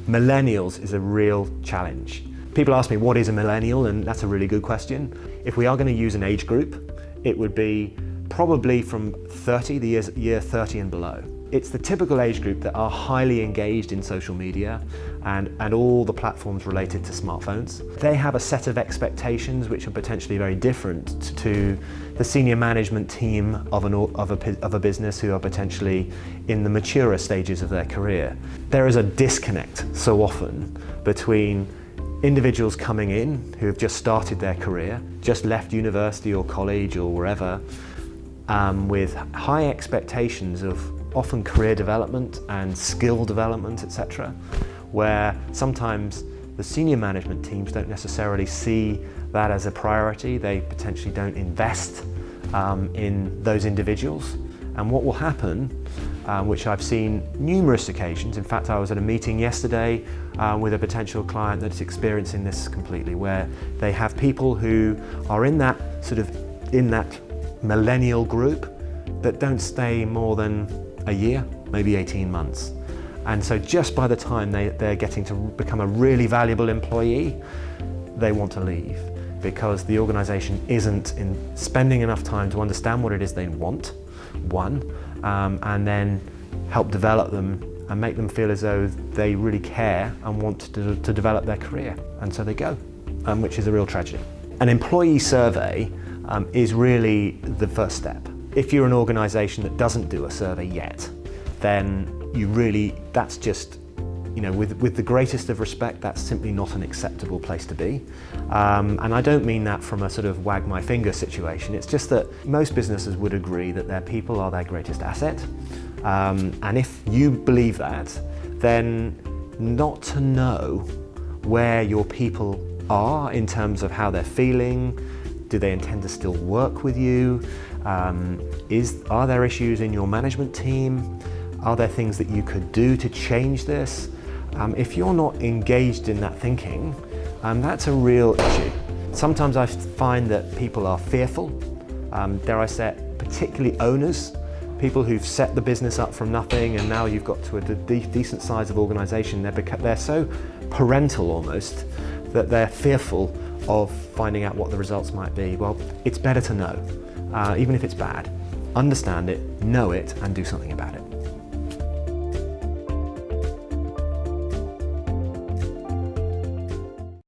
Millennials is a real challenge. People ask me, what is a millennial? And that's a really good question. If we are going to use an age group, it would be probably from 30, the year 30 and below. It's the typical age group that are highly engaged in social media and all the platforms related to smartphones. They have a set of expectations which are potentially very different to the senior management team of a business who are potentially in the maturer stages of their career. There is a disconnect so often between individuals coming in who have just started their career, just left university or college or wherever, with high expectations of often career development and skill development, etc., where sometimes the senior management teams don't necessarily see that as a priority. They potentially don't invest in those individuals. And what will happen, which I've seen numerous occasions, in fact I was at a meeting yesterday with a potential client that's experiencing this completely, where they have people who are in that millennial group that don't stay more than a year, maybe 18 months. And so just by the time they're getting to become a really valuable employee, they want to leave because the organization isn't spending enough time to understand what it is they want, and then help develop them and make them feel as though they really care and want to develop their career. And so they go, which is a real tragedy. An employee survey is really the first step. If you're an organisation that doesn't do a survey yet, then that's just, with the greatest of respect, that's simply not an acceptable place to be. And I don't mean that from a sort of wag my finger situation. It's just that most businesses would agree that their people are their greatest asset. And if you believe that, then not to know where your people are in terms of how they're feeling, do they intend to still work with you? Are there issues in your management team? Are there things that you could do to change this? If you're not engaged in that thinking, that's a real issue. Sometimes I find that people are fearful, dare I say it, particularly owners, people who've set the business up from nothing and now you've got to a decent size of organisation. They're so parental almost that they're fearful of finding out what the results might be. Well, it's better to know, even if it's bad. Understand it, know it, and do something about it.